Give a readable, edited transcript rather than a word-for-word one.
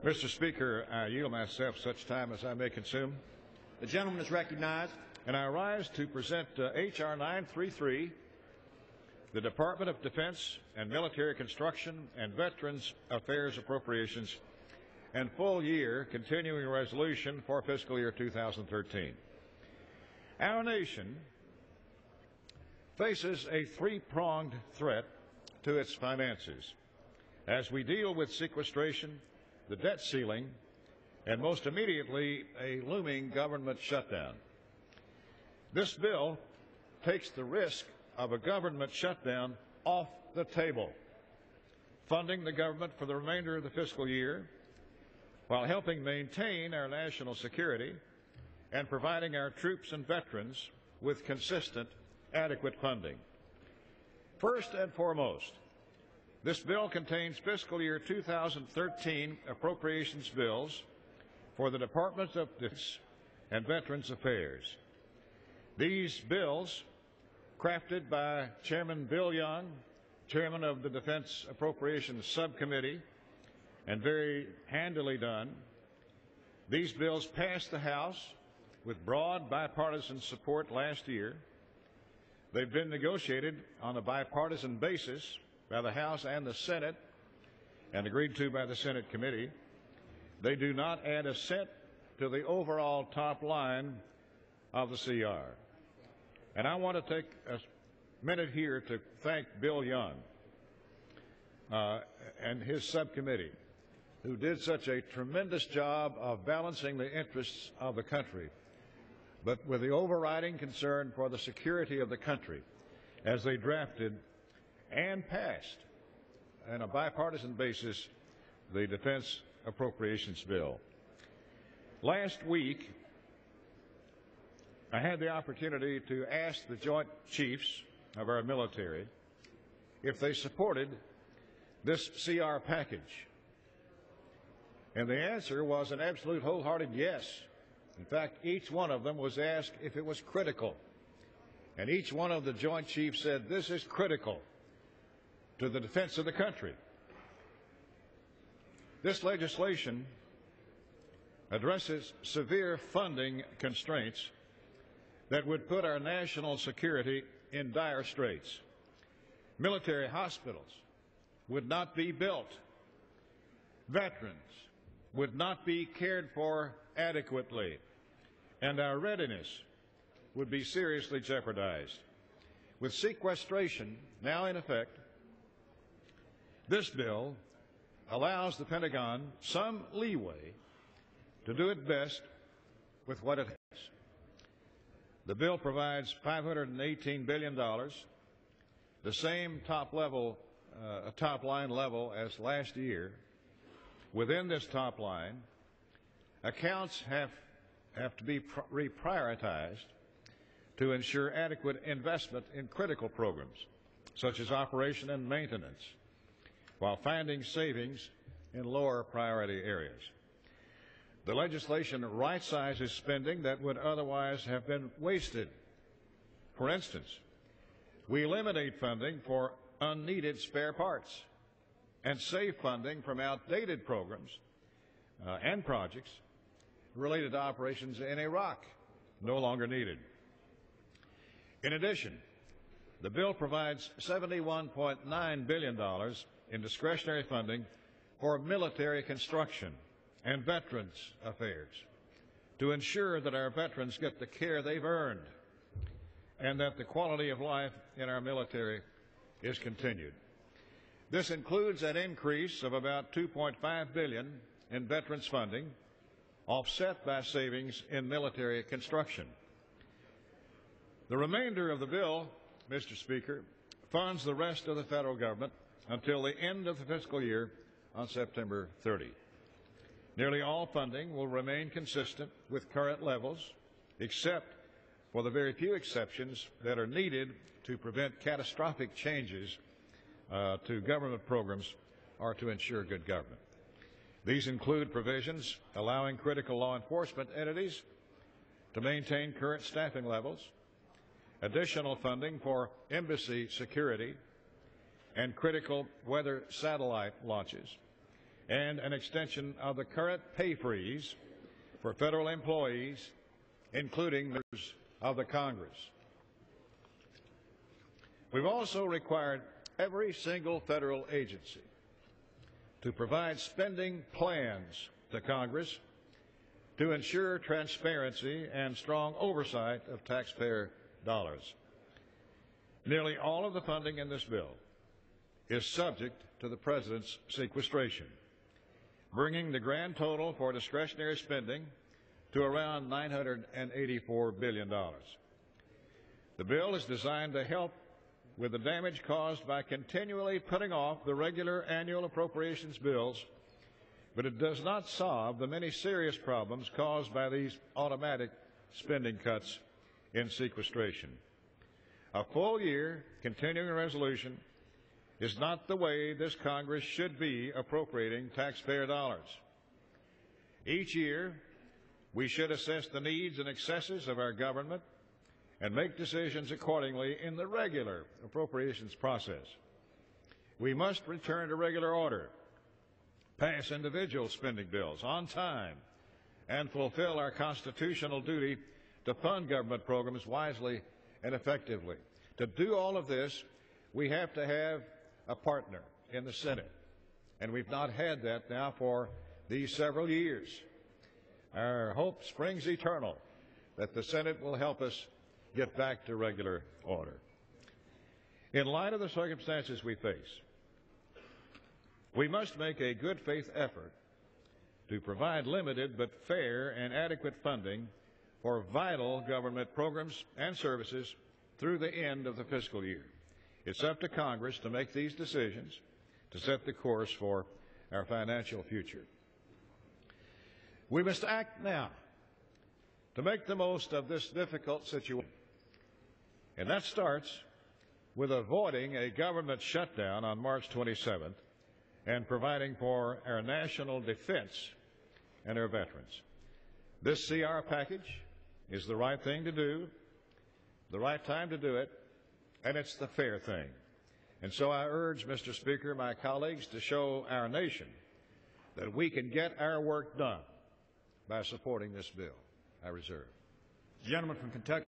Mr. Speaker, I yield myself such time as I may consume. The gentleman is recognized. And I rise to present H.R. 933, the Department of Defense and Military Construction and Veterans Affairs Appropriations and full year continuing resolution for fiscal year 2013. Our nation faces a three-pronged threat to its finances as we deal with sequestration, the debt ceiling, and most immediately a looming government shutdown. This bill takes the risk of a government shutdown off the table, funding the government for the remainder of the fiscal year while helping maintain our national security and providing our troops and veterans with consistent, adequate funding. First and foremost, this bill contains fiscal year 2013 appropriations bills for the Department of Defense and Veterans Affairs. These bills, crafted by Chairman Bill Young, Chairman of the Defense Appropriations Subcommittee, and very handily done, these bills passed the House with broad bipartisan support last year. They've been negotiated on a bipartisan basis by the House and the Senate and agreed to by the Senate committee. They do not add a cent to the overall top line of the CR. And I want to take a minute here to thank Bill Young and his subcommittee, who did such a tremendous job of balancing the interests of the country, but with the overriding concern for the security of the country as they drafted and passed on a bipartisan basis the Defense Appropriations Bill. Last week, I had the opportunity to ask the Joint Chiefs of our military if they supported this CR package. And the answer was an absolute wholehearted yes. In fact, each one of them was asked if it was critical. And each one of the Joint Chiefs said, this is critical to the defense of the country. This legislation addresses severe funding constraints that would put our national security in dire straits. Military hospitals would not be built. Veterans would not be cared for adequately, and our readiness would be seriously jeopardized. With sequestration now in effect, this bill allows the Pentagon some leeway to do it best with what it has. The bill provides $518 billion, the same top line level as last year. Within this top line, accounts have to be reprioritized to ensure adequate investment in critical programs, such as operation and maintenance, while finding savings in lower priority areas. The legislation right-sizes spending that would otherwise have been wasted. For instance, we eliminate funding for unneeded spare parts and save funding from outdated programs and projects related to operations in Iraq, no longer needed. In addition, the bill provides $71.9 billion in discretionary funding for military construction and Veterans Affairs to ensure that our veterans get the care they've earned and that the quality of life in our military is continued. This includes an increase of about $2.5 billion in veterans funding, offset by savings in military construction. The remainder of the bill, Mr. Speaker, funds the rest of the federal government until the end of the fiscal year on September 30. Nearly all funding will remain consistent with current levels, except for the very few exceptions that are needed to prevent catastrophic changes to government programs or to ensure good government. These include provisions allowing critical law enforcement entities to maintain current staffing levels, additional funding for embassy security and critical weather satellite launches, and an extension of the current pay freeze for federal employees, including members of the Congress. We've also required every single federal agency to provide spending plans to Congress to ensure transparency and strong oversight of taxpayer dollars. Nearly all of the funding in this bill is subject to the President's sequestration, bringing the grand total for discretionary spending to around $984 billion. The bill is designed to help with the damage caused by continually putting off the regular annual appropriations bills, but it does not solve the many serious problems caused by these automatic spending cuts in sequestration. A full-year continuing resolution is not the way this Congress should be appropriating taxpayer dollars. Each year, we should assess the needs and excesses of our government and make decisions accordingly in the regular appropriations process. We must return to regular order, pass individual spending bills on time, and fulfill our constitutional duty to fund government programs wisely and effectively. To do all of this, we have to have a partner in the Senate, and we've not had that now for these several years. Our hope springs eternal that the Senate will help us get back to regular order. In light of the circumstances we face, we must make a good faith effort to provide limited but fair and adequate funding for vital government programs and services through the end of the fiscal year. It's up to Congress to make these decisions to set the course for our financial future. We must act now to make the most of this difficult situation. And that starts with avoiding a government shutdown on March 27th and providing for our national defense and our veterans. This CR package is the right thing to do, the right time to do it, and it's the fair thing. And so I urge, Mr. Speaker, my colleagues, to show our nation that we can get our work done by supporting this bill. I reserve. The gentleman from Kentucky.